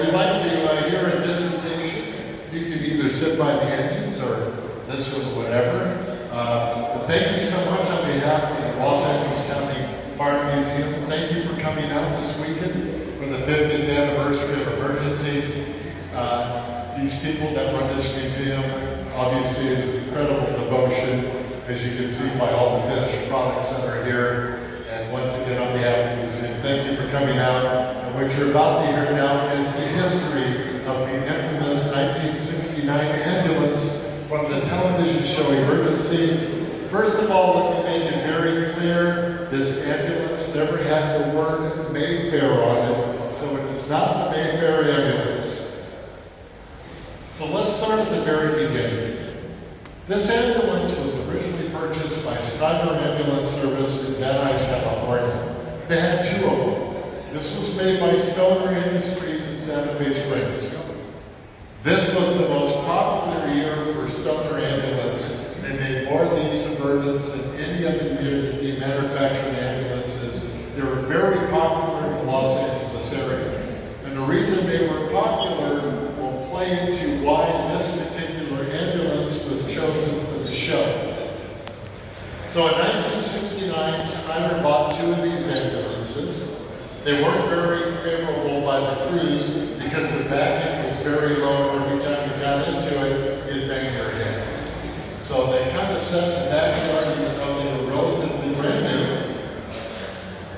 we like to hear a dissertation. You can either sit by the engines or listen or whatever. But thank you so much on behalf of the Los Angeles County Fire Museum. Thank you for coming out this weekend for the 50th anniversary of emergency. These people that run this museum obviously is incredible devotion, as you can see by all the finished products that are here. And once again, on behalf of the museum, thank you for coming out. And what you're about to hear now is the history of the infamous 1969 ambulance from the television show Emergency. First of all, let me make it very clear, this ambulance never had the word Mayfair on it, so it is not the Mayfair ambulance. So let's start at the very beginning. This ambulance was originally purchased by Snyder Ambulance Service in Van Nuys, California. They had two of them. This was made by Stoner Industries in Santa Fe Springs. This was the most popular year for Stoner Ambulance. They made more of these Suburbans than any other year that they manufactured ambulances. They were very popular in the Los Angeles area. And the reason they were popular will play into why this particular ambulance was chosen for the show. So in 1969, Snyder bought two of these ambulances. They weren't very favorable by the crews because the backing was very low, and every time you got into it, you'd bang your head. So they kind of set the backyard even though they were relatively brand new.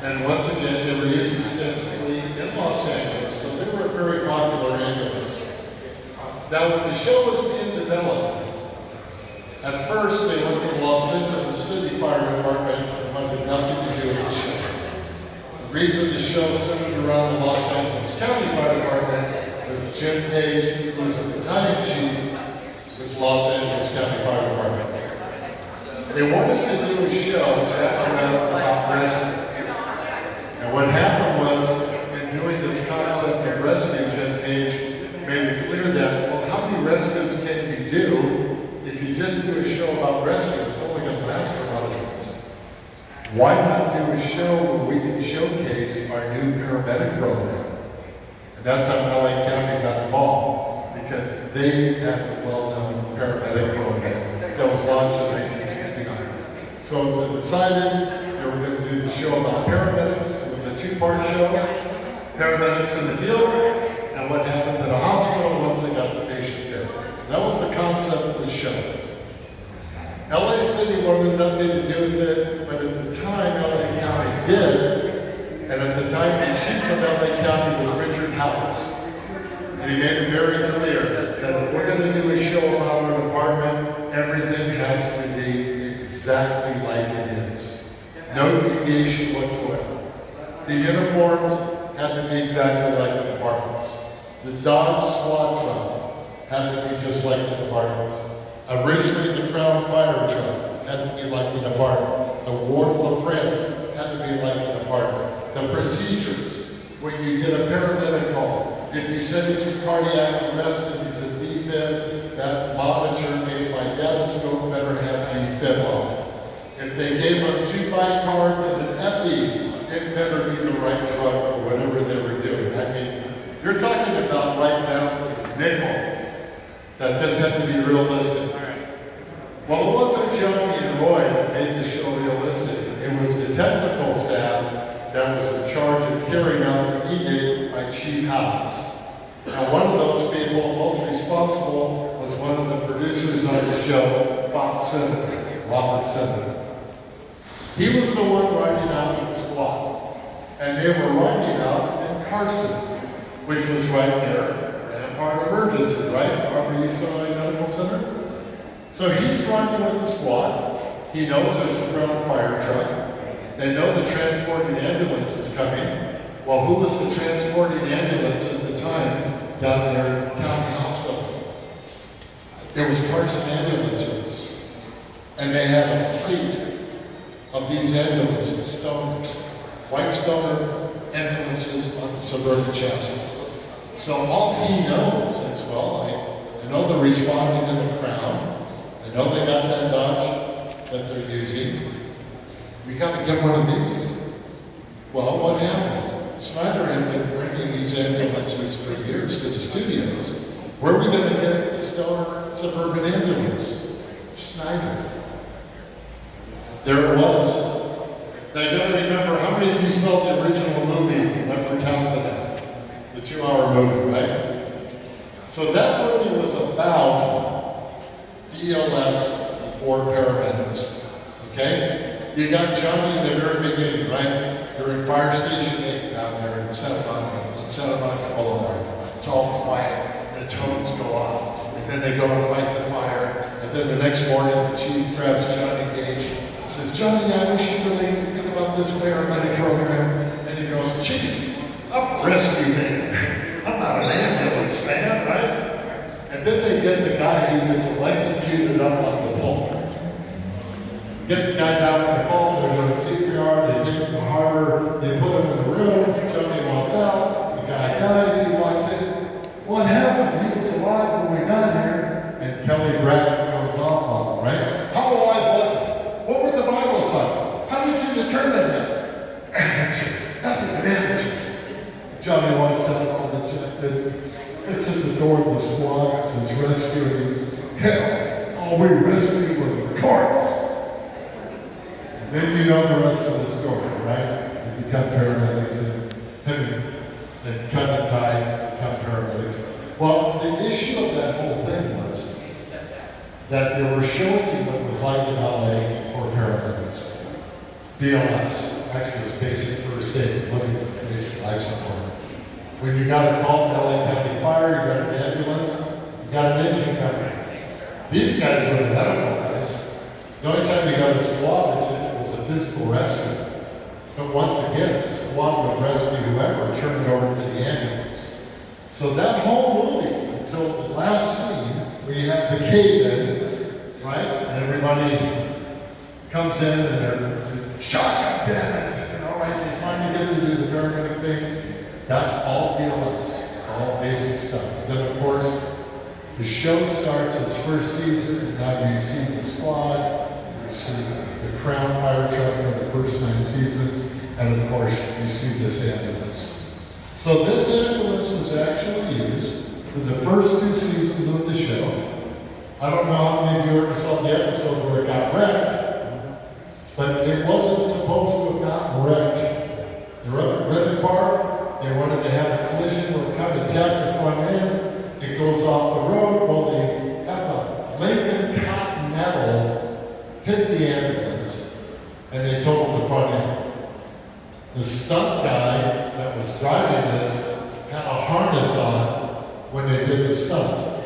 And once again, they were used extensively in Los Angeles, so they were a very popular ambulance. Now, when the show was being developed, at first they went to the Los Angeles City Fire Department and wanted nothing to do with the show. The reason the show centered around the Los Angeles County Fire Department was Jim Page, who was a battalion chief with Los Angeles County Fire Department. They wanted to do a show jacking up about rescue. And what happened was, in doing this concept of rescue, Jim Page made it clear that, well, how many rescues can you do if you just do a show about rescue? It's only going to last for about 6 months. Why not do a show where we can showcase our new paramedic program? And that's how LA County got involved, because they had the well-known paramedic program that was launched in 1969. So they decided they were going to do the show about paramedics. It was a two-part show, paramedics in the field, and what happened to the hospital once they got the patient there. That was the concept of the show. LA City wanted nothing to do with it, but at the time LA County did, and at the time the chief of LA County was Richard House. And he made it very clear that if we're going to do a show about our department, everything has to be exactly like it is. No deviation whatsoever. The uniforms had to be exactly like the departments. The Dodge squad truck had to be just like the departments. Originally, the Crown Fire truck had to be like the department. The Ward LaFrance had to be like the department. The procedures, when you get a paramedic call, if you said he's a cardiac arrest and he's a defib, that monitor made by Datascope better have defib on it. If they gave him 2 bicarb and an epi, it better be the right drug for whatever they were doing. I mean, you're talking about right down to the nickel that this had to be realistic. Well, it wasn't Johnny and Roy that made the show realistic. It was the technical staff that was in charge of carrying out the edict by Chief House. Now, one of those people, most responsible, was one of the producers on the show, Robert Simmons. He was the one riding out with the squad. And they were riding out in Carson, which was right near Rampart Emergency, right? Our East LA Medical Center. So he's riding with the squad. He knows there's a Crown Fire truck. They know the transporting ambulance is coming. Well, who was the transporting ambulance at the time down there at County Hospital? It was Carson Ambulance Service. And they had a fleet of these ambulances, Stoners, white Stoner ambulances on the Suburban chassis. So all he knows is, well, I know they're responding to the Crown. I know they got that Dodge that they're using. We got to get one of these. Well, what happened? Snyder had been bringing these ambulances for years to the studios. Where are we going to get the Stoner-Suburban ambulance? Snyder. There it was. Now you got to remember, how many of you saw the original movie, Remember Townsend Act? The 2-hour movie, right? So that movie was about BLS for paramedics, okay? You got Johnny in the very beginning, right? You're in Fire Station 8 down there in Santa Monica Boulevard. It's all quiet, the tones go off, and then they go and fight the fire, and then the next morning the chief grabs Johnny Gage and says, Johnny, I wish you really think about this paramedic program. And he goes, Chief, I'm a rescue man. I'm not an ambulance man, right? And then they get the guy who gets electrocuted up on the pole. Get the guy down on the pole, they're doing CPR, they take him to the harbor, they put him in the room, Johnny walks out, the guy dies, he walks in. What happened? He was alive when we got here. And Kelly Bradley goes off on him, right? How alive was he? What were the vital signs? How did you determine that? Amateurs. Nothing but amateurs. Johnny walks out on the jet, gets at the door of the squad, says, rescuing. Hell, all we rescued was a corpse. Then you know the rest of the story, right? You become paramedics and cut and tie, become paramedics. Well, the issue of that whole thing was that they were showing you what it was like in LA for paramedics. BLS, actually it's basic first aid, looking at basic life support. When you got a call to LA County Fire, you got an ambulance, you got an engine company. These guys were the medical guys. The only time you got a squad was a physical rescue. But once again, the squad would rescue whoever and turn it over to the ambulance. So that whole movie, until the last scene, where you have the cave in, right? And everybody comes in and they're shot, damn it, you know, right? They finally get to do the paramedic thing. That's all BLS. It's all basic stuff. Then of course, the show starts its first season, and now you see the squad, you see the Crown fire truck for the first 9 seasons, and of course, you see this ambulance. So this ambulance was actually used for the first 2 seasons of the show. I don't know how many of you ever saw the episode where it got wrecked, but it wasn't supposed to have gotten wrecked. They were up at Ridley Park, they wanted to have a collision where it kind of tapped the front end, it goes off the road, well they have the Lincoln Continental hit the ambulance, and they totaled the front end. The stunt guy that was driving this had a harness on when they did the stunt.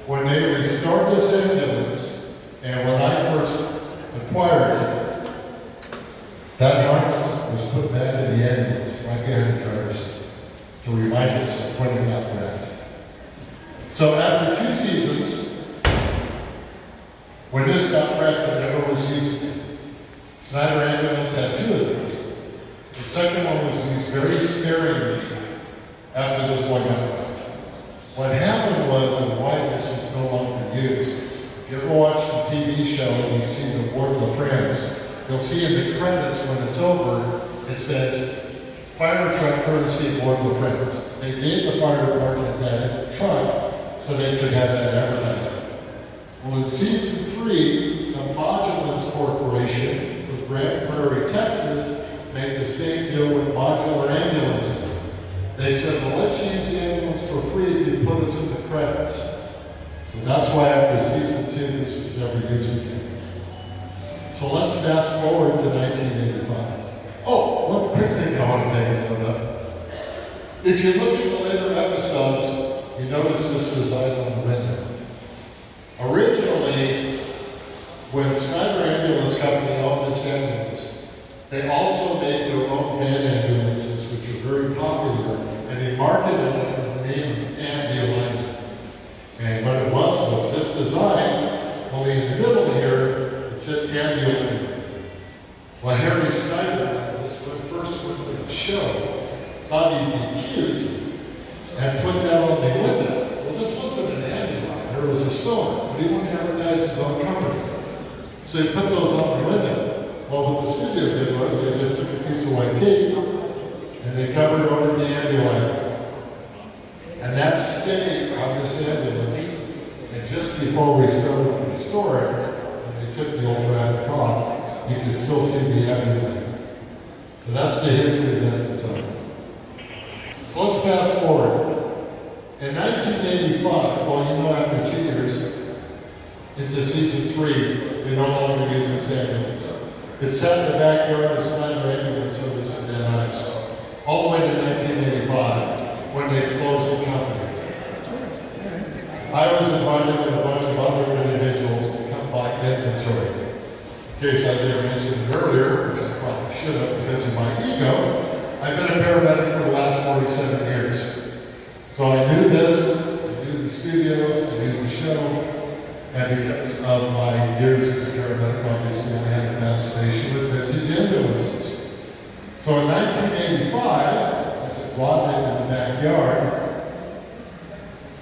When they restored this ambulance, and when I first acquired it, that harness was put back in the ambulance right behind the driver's seat to remind us of when it got wrecked. So after 2 seasons, when this got wrecked, it never was used again. Snyder Ambulance had 2 of these. The second one was used very sparingly after this one got wrecked. What happened was, and why this was no longer used, if you ever watch the TV show and you see the Ward La France, you'll see in the credits when it's over, it says, fire truck courtesy of Ward La France. They gave the fire department that truck so they could have that advertising. Well, in season 3, the Modulance Corporation of Grand Prairie, Texas, made the same deal with modular ambulances. They said, well, let's use the ambulance for free if you put us in the credits. So that's why after season 2, this was never used again. So let's fast forward to 1985. Oh, one quick thing I want to make a note of. If you look at the later episodes, you notice this design on the window. Originally, when Snyder Ambulance Company owned this ambulance, they also made their own van ambulances, which were very popular, and they marketed them with the name of Ambulance. And what it was this design, only in the middle here, it said Ambulance. Well, Harry Snyder, when this first went to the show, thought he'd be cute, and put that on the window. Well, this wasn't an ambulance, there was a Stoner, but he wanted to advertise his own company. So he put those on the window. Well, what the studio did was they just took a piece of white tape and they covered over the ambulance. this ambulance, and just before we started to restore it, when they took the old graphic off, you can still see the ambulance. So that's the history of that design. So let's fast forward. In 1985, well, you know, after 2 years, into season 3, they no longer use this ambulance. It sat in the backyard of Snyder Ambulance Service in Van Nuys, all the way to 1985, when they closed the country. I was invited with a bunch of other individuals to come buy inventory. In case I didn't mention it earlier, which I probably should have because of my ego, I've been a paramedic for the last 47 years. So I knew this, I knew the studios, I knew the show, and because of my years as a paramedic, obviously I had a fascination with vintage ambulances. So in 1985, as it brought in the backyard,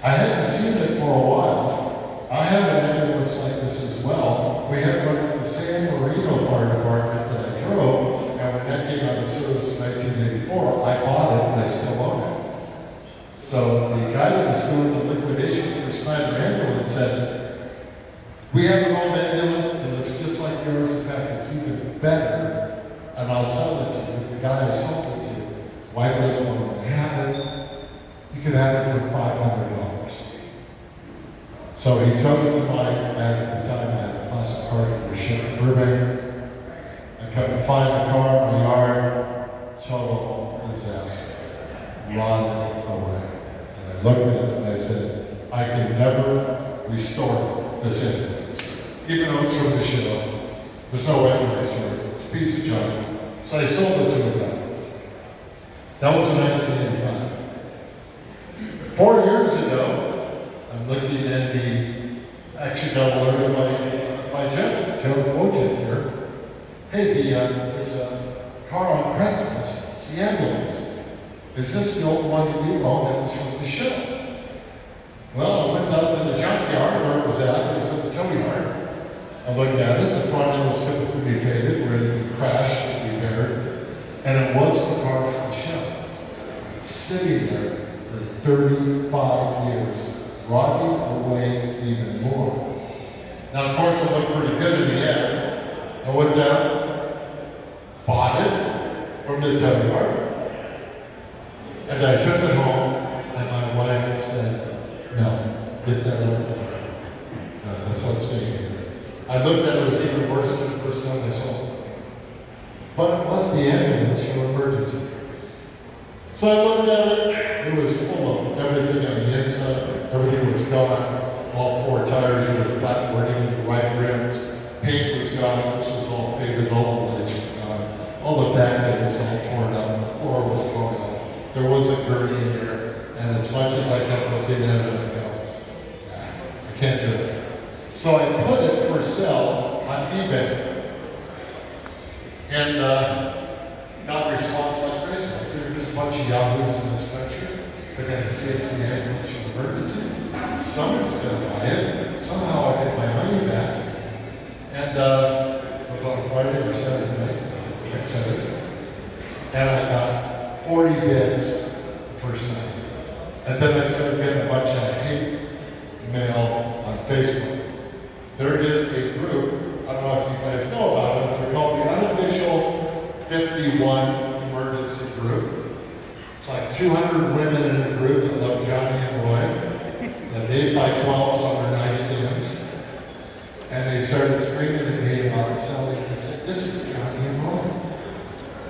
I hadn't seen it for a while. I have an ambulance like this as well. We had one at the San Marino Fire Department that I drove, and when that came out of service in 1984, I bought it and I still own it. So the guy that was doing the liquidation for Snyder Ambulance said, "We have an old ambulance that looks just like yours. In fact, it's even better, and I'll sell it to you." The guy I sold it to, his wife doesn't want to have it. You can have it for $500. So he took it to at the time, I had a classic car that was Chevy Suburban. I couldn't find the car in my yard. Total disaster. Run away. And I looked at it and I said, I can never restore this ambulance. Even though it's from the show, there's no way to restore it. It's a piece of junk. So I sold it to a guy. That was in 1985. 4 years ago, I'm looking at actually got alerted by Joe Woyjeck here. Hey, there's a car on Crescent, it's the ambulance. Is this the old one that you own that was from the show? Well, I went down to the junkyard where it was at, it was in the tow yard. I looked at it, the front end was completely faded, ready to crash and repaired. And it was the car from the show. It's sitting there for 35 years, rotting away even more. Now, of course, it looked pretty good in the end. I went down, bought it from the tow yard, and I took it home, and my wife said, "No, get that out of the car. No, that's not staying here." I looked at it, it was even worse than the first time I saw it. But it was the ambulance for emergency. So I looked at it, it was full of everything on the inside, everything was gone. All 4 tires were flat, weren't even white rims. Paint was gone, this was all faded, all the lights were gone. All the back end was all torn out, the floor was torn out. There was a gurney in there, and as much as I kept looking at it, I go, I can't do it. So I put it for sale on eBay. And got response like crazy. I figured there's a bunch of yahoos in this country. They're going to say it's the ambulance for emergency. Someone's going to buy it. Somehow I get my money back. And it was on a Friday or Saturday night. Next Saturday. And I got 40 bids the first night. And then I started getting a bunch of hate mail on Facebook. There is a group, I don't know if you guys know about it, they're called the Unofficial 51 Emergency Group. It's like 200 women in a group that love Johnny and Roy, that 8x12s on their nightstands. And they started screaming at me about selling. They said, "This is Johnny and Roy.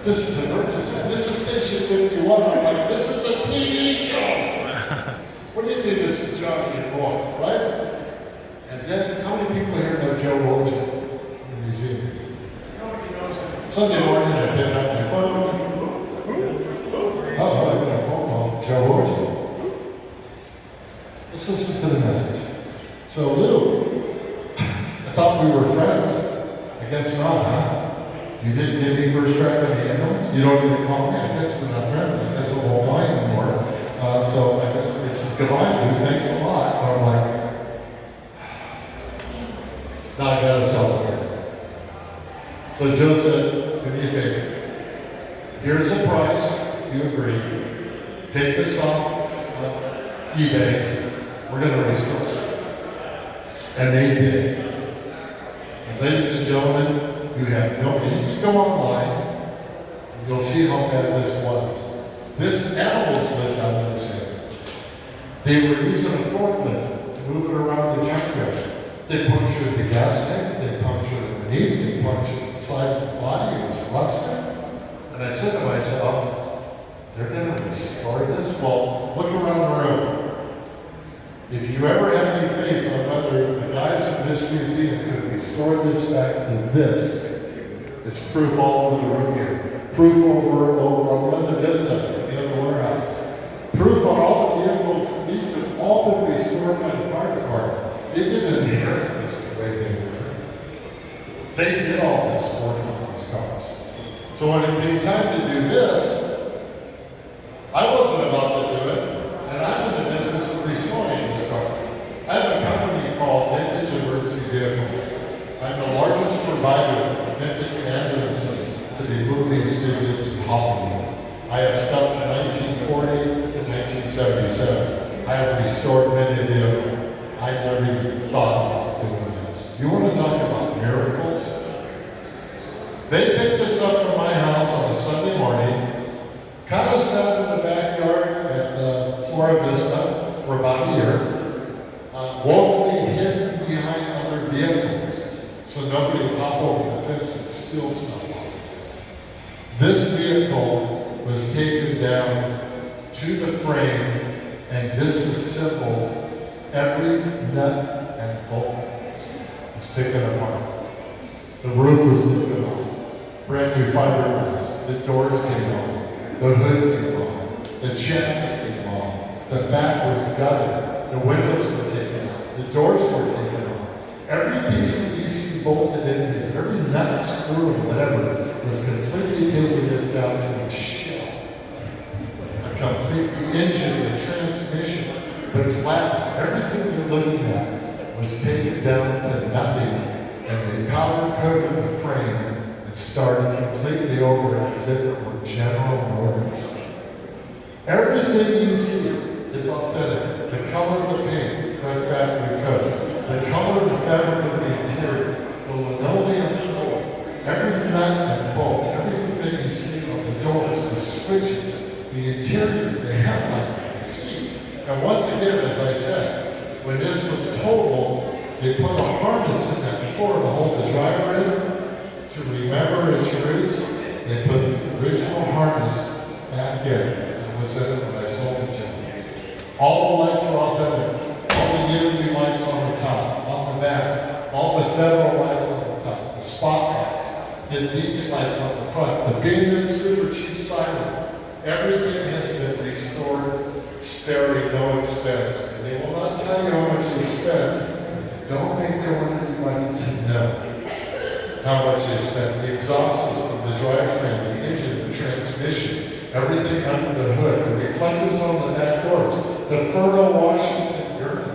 This is emergency. This is Station 51. I'm like, this is a TV show. What do you mean this is Johnny and Roy, right? And then, how many people here know Joe Woyjeck in the museum? Nobody knows him. Sunday morning, I picked up my phone. Oh, I got a phone call from Joe Woyjeck. Let's listen to the message. So, Lou, I thought we were friends. I guess not, huh? You didn't give me first crack on the ambulance? You don't even call me? I guess we're not friends. I guess I won't buy anymore. So I guess this is goodbye, Lou. Thanks a lot. I'm like, now I gotta sell it. So Joe said, do me a favor. Here's the price. You agree. Take this off eBay. We're going to restore it. And they did. And ladies and gentlemen, you have no, you can go online, and you'll see how bad this was. This animals lived out in this area. They were using a forklift to move it around the junkyard. They punctured the gas tank, they punctured the knee, they punctured the side of the body, it was rusted. And I said to myself, they're going to restore this? Well, look around the room. If you ever have any faith on whether the guys in this museum could restore this back to this, it's proof all over the room here. Proof over on Linda Vista, the other warehouse. Proof on all the vehicles. These have all been restored by the fire department. They didn't inherit this the way they were. They did all this work on these cars. So when it came time to do this, I wasn't about to do it. And I'm in the business of restoring this car. I have a company called Vintage Emergency Vehicles. I'm the largest provider of vintage ambulances to the movie studios in Hollywood. I have stuff from 1940 to 1977. I have restored many of them. I never even thought about doing this. You want to talk about miracles? They picked this up from my house on a Sunday morning, kind of sat in the backyard at Flora Vista for about a year, woefully hidden behind other vehicles, so nobody would hop over the fence and steal stuff off. This vehicle was taken down to the frame and disassembled. Every nut and bolt was taken apart. The roof was taken off. Brand new fiberglass. The doors came off. The hood came off. The chassis came off. The back was gutted. The windows were taken out. The doors were taken off. Every piece that you see bolted in here, every nut, screw, whatever, was completely taking this down to a shell. A complete, the engine, the transmission, the glass, everything you're looking at was taken down to nothing, and they powder coated the frame and started completely over as if it were General Motors. Everything you see is authentic. The color of the paint, red factory coat. The color of the fabric of the interior, the linoleum floor, every nut and bolt, everything you see on the doors, the switches, the interior, the headlight, the seats. And once again, as I said, when this was totaled, they put a harness in that floor to hold the driver in. To remember its roots, they put the original harness back in. That was in it when I sold it to them. All the lights are authentic. All the Unity lights on the top, on the back. All the Federal lights on the top. The spotlights. The Dietz lights on the front. The B&M Super Chief siren. Everything has been restored, sparing no expense. And they will not tell you how much they spent, because they don't think they want anybody to know how much they spent. The exhaust system, the drivetrain, the engine, the transmission, everything under the hood, the reflectors on the back doors, the Ferno Washington gurney,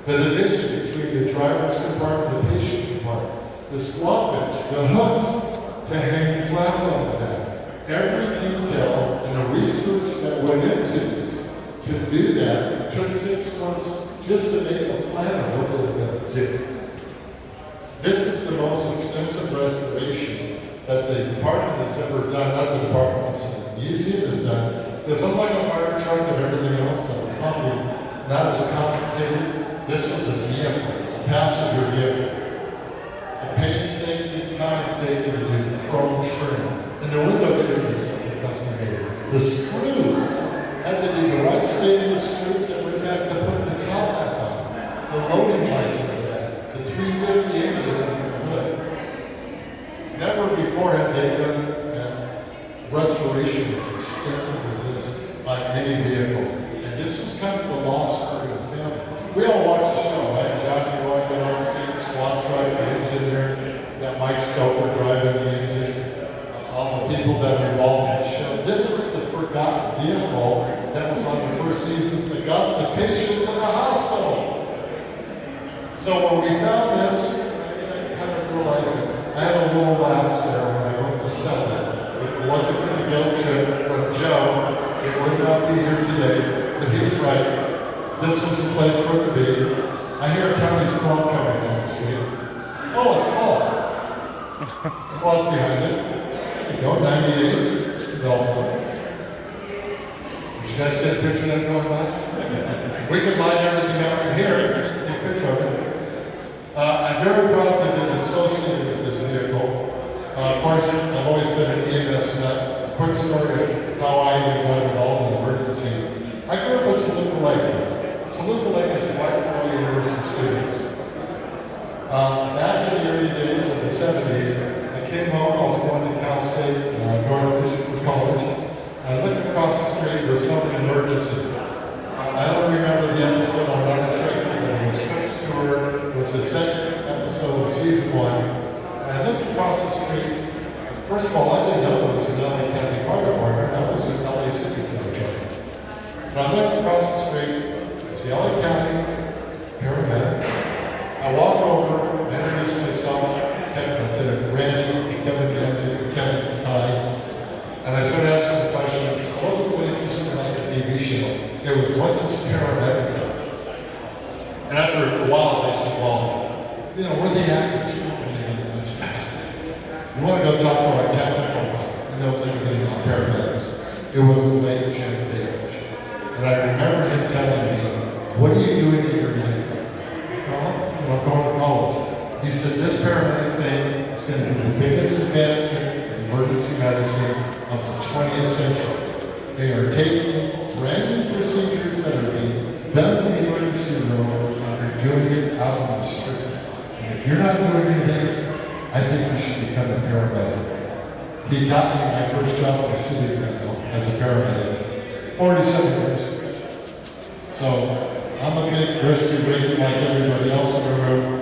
the division between the driver's compartment and the patient compartment, the squat bench, the hooks to hang flaps on the back. Every detail and the research that went into this, to do that, took 6 months just to make a plan of what they were going to do. This is the most extensive restoration that the department has ever done, not the department, the museum has done. Because unlike a fire truck and everything else that are probably not as complicated, this was a vehicle, a passenger vehicle. The painstaking time taken to do the chrome trim. And the window trim is custom made. The screws had to be the right stainless screws that went back to put the top back on. The loading lights in that. The 350 engine under the hood. Never before had they done restoration as extensive as this on any vehicle. And this was kind of the lost part of the family. We all watch the show, right? Johnny walking on scene, squad truck, the engineer, that Mike Stoker driving the engine, all the people that are involved in the show. This was the forgotten vehicle that was on the first season that got the patient to the hospital. So when we found this, I kind of realized I had a little lapse there when I went to sell it. If it wasn't for the guilt trip from Joe, it would not be here today. But he was right. this was the place for it to be. I hear a county squad coming down the street. Oh, it's fall. Squad's behind it. Go 98s, Bellflower. Did you guys get a picture of that going by? We could line everything up in here. Get a picture of it. I'm very proud to be associated with this vehicle. Of course, I've always been an EMS nut. Quick story of how I even got involved in emergency. I grew up in Toluca Lake. Toluca Lake is the white Royal University students. Back in the early days of the 70s, I came home, I was going to Cal State, North for college. I looked across the street, we were filming Emergency. I only remember the episode on Running Trick, but it was Quick's Tour. It was the second episode of season 1. And I looked across the street. First of all, I didn't know it was an LA County Fire Department. That was an LA City Fire Department. But I looked across the street, it's the LA County Paramedic. I walk over, I introduce myself, to Randy, Kevin, Ty, and I started asking the questions. I wasn't really interested in like a TV show. It was, what's this paramedic? And after a while, they said, well, you know, we're the actors. You want to go talk to our technical guy who knows everything about paramedics. It was a late Jim Page. And I remember him telling me, what are you doing in your life? I'm going to college. He said, this paramedic thing is going to be the biggest advancement in emergency medicine of the 20th century. They are taking brand new procedures that are being done in the emergency room and they're doing it out on the street. And if you're not doing anything, I think you should become a paramedic. He got me my first job in the city as a paramedic, 47 years ago. So I'm a big risky ricky like everybody else in the room.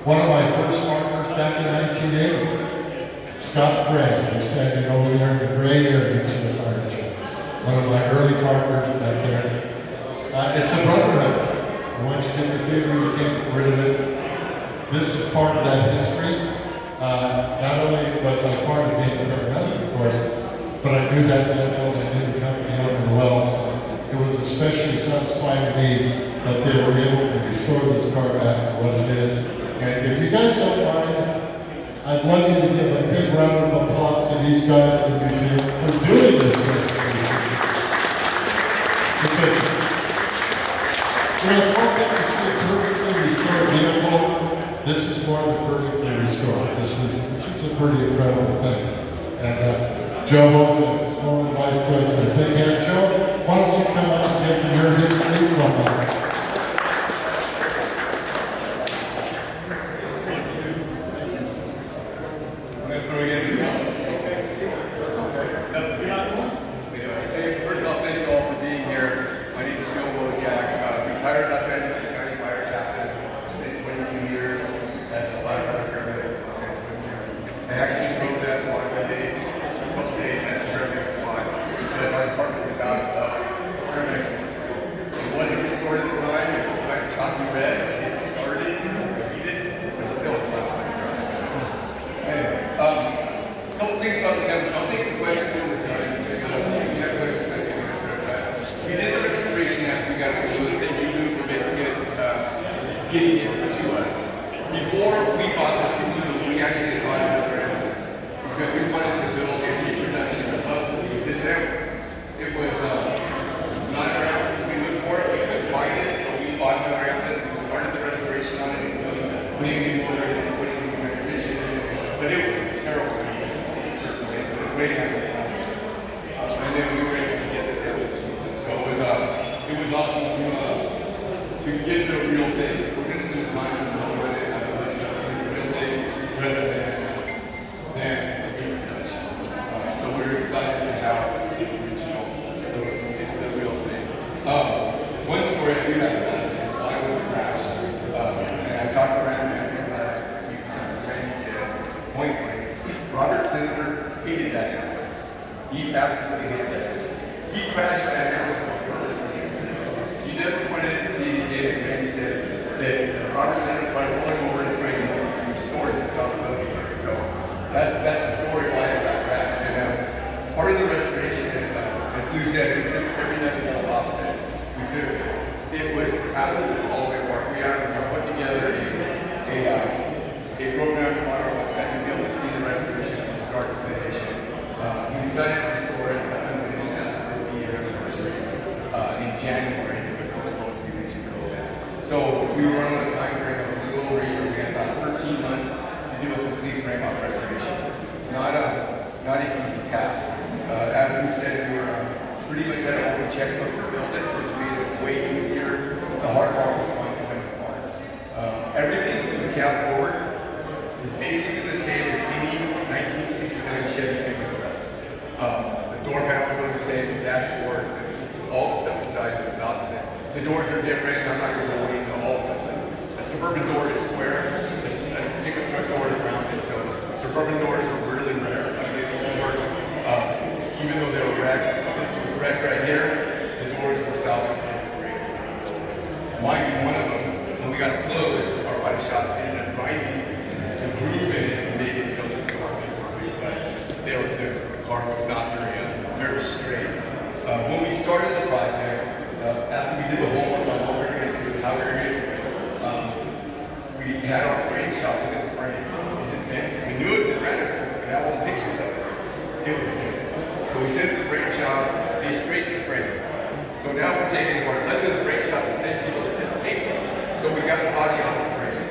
One of my first partners back in 1980, Scott Gray, was standing over there in the gray area to the fire truck. One of my early partners back there. It's a brotherhood. Once you get the fever, you can't get rid of it. This is part of that history. Not only was I part of being a paramedic, of course, but I knew that vehicle and I knew the company over well. So it was especially satisfying to me that they were able to restore this car back to what it is. And if you guys don't mind, I'd love you to give a big round of applause to these guys in the museum for doing this restoration. Because, you know, it's one thing to see a perfectly restored vehicle. This is more than perfectly restored. This is a pretty incredible thing. And Joe Woyjeck, former Vice President. Big hand, Joe. Why don't you come up and get to your history from that? First off, thank you all for being here. My name is Joe Woyjeck, retired Los Angeles County Fire Captain. Spent 22 years as a firefighter paramedic in Los Angeles County. I actually drove that squad one day, a couple days as a paramedic squad, because our department was out of paramedic squads. It wasn't restored at the time. It was like choppy red. It started, repeated, but it's still a flat line. Anyway, a couple things about the samples. I'll take some questions over time. We did the restoration after we got to do it. Thank you, Lou, for getting it to us. Before we bought this from Lou, we actually bought another ambulance because we wanted to build a reproduction of this ambulance. It was not around. We looked for it, we couldn't find it, so we bought another ambulance. We started the restoration on it, including putting a new motor in, putting a new transmission in. But it was a terrible ambulance in certain ways, but a great ambulance. And then we were able to get this ambulance. So it was awesome to get the real thing. We're going to spend the time to know what it is, the real thing, rather than the reproduction. So we're excited to have the original, the real thing. One story I do have about it, I was in a crash, and I talked to Randy about it. Randy said, point blank, Robert Senator hated that ambulance. He absolutely hated that ambulance. He crashed that ambulance on purpose. He never put it to see it again, and Randy said that Robert Sanders, by rolling over his brain, he restored it to the building. So that's the story why it got crashed. And part of the restoration is, as Lou said, we took every nut and bolt off of it. We took it. It was absolutely all the way apart. We are putting together a program on our website to be able to see the restoration from start to finish. We decided to restore it unveil that 50-year anniversary in January. It was postponed due to COVID. So we were on a time frame of a little over a year. We had about 13 months to do a complete frame out restoration. Not an easy task. As we said, we were pretty much at our own checkbook to build it, which made it way easier. The hard part was finding some of the parts. Everything from the cab forward is basically the same as any 1969 Chevy pickup truck. The door panels are the same, the dashboard, all the stuff inside is about the same. The doors are different. I'm not going to go into all of them. The Suburban door is square. The pickup truck door is rounded. So Suburban doors are really rare. I mean, these doors, even though they were wrecked, this was wrecked right here. The doors were salvaged and great. Mind you, one of them, when we got closed, our body shop ended up grinding the groove in it to make it so that the door would perfect. But the car was not very straight. When we started the project, after we did the homework on what we were going to do, how we were going to do it, we had our frame shop look at the frame. Is it bent? We knew it was radical. We had all the pictures of it. It was good. So we sent it to the frame shop. They straightened the frame. So now we're taking it apart. Luckily, the frame shop's the same people that did the paint. So we got the body on the frame.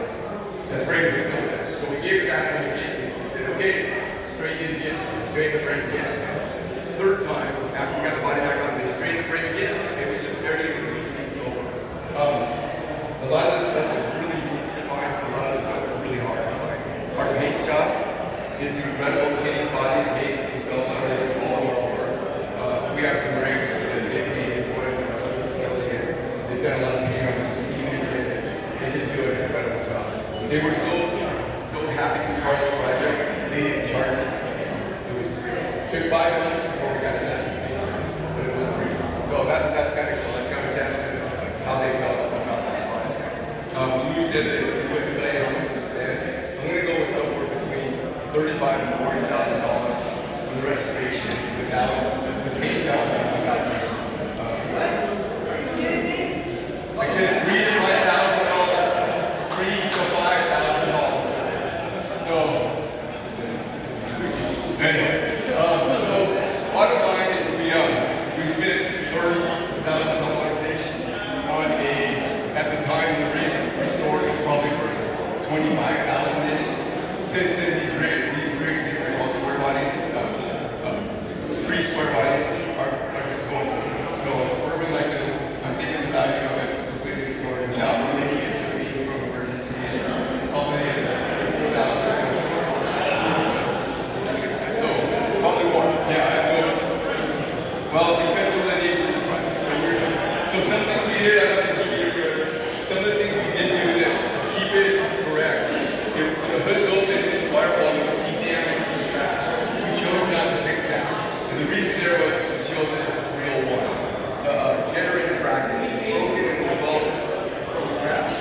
That frame is still there. So we gave it back to them again. We said, okay, straighten it again. So we straightened the frame again. Third time, after we got the body back on, they straightened the frame again. And we just barely over. A lot of this stuff was really easy to find. A lot of this stuff was really hard to find. Our paint shop is incredible. Kitty's body, paint, these Bellflower, they do all of our work. We have some rigs that they painted for us in our other facility. They've done a lot of paint on the steam engine. They just do an incredible job. They were so happy to be part of this project. They didn't charge us to paint. It was free. It took 5 months before we got that paint job, but it was free. So that's kind of cool. That's kind of a testament to how they felt about this project. Lou said that he wouldn't tell you how much we spent. I'm going to go with somewhere between $35,000 and $40,000 for the restoration without the paint job and without paint. What? Are you kidding me? I said $3,000 to $5,000. $3,000 to $5,000. So anyway, so bottom line is we spent $30,000-ish on at the time the rig restored was probably for $25,000-ish. Since then, these rigs that are all square bodies, 3 square bodies are just going through the roof. So a Suburban like this, I'm thinking the value of it completely restored without the lineage of being from emergency is probably $60,000. So probably more. Yeah, I know. Well, because of the nature of this process. So some things we did, I'm not going to give you some of the things we did do to keep it correct. If the hood's open in the firewall, you can see damage from the crash. We chose not to fix that. And the reason there was to show that it's a real one. The generator bracket is broken and was welded from the crash.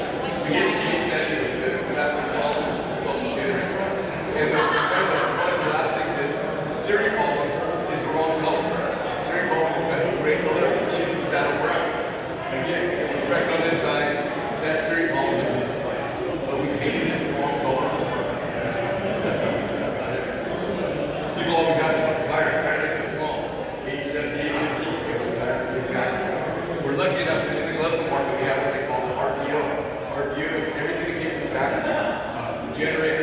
We didn't change that either. That was welded generator. And one of the last things is the steering column is the wrong color. The steering column is kind of a gray color. It should be saddle brown. Again, it was wrecked on this side. That steering column should be replaced. But we painted it the wrong color on purpose. That's how we got it. People always ask about the tire. The tire is so small. 878, 15. We're lucky enough in the glove compartment we have what they call RPO. RPO is everything that came from the factory. The generator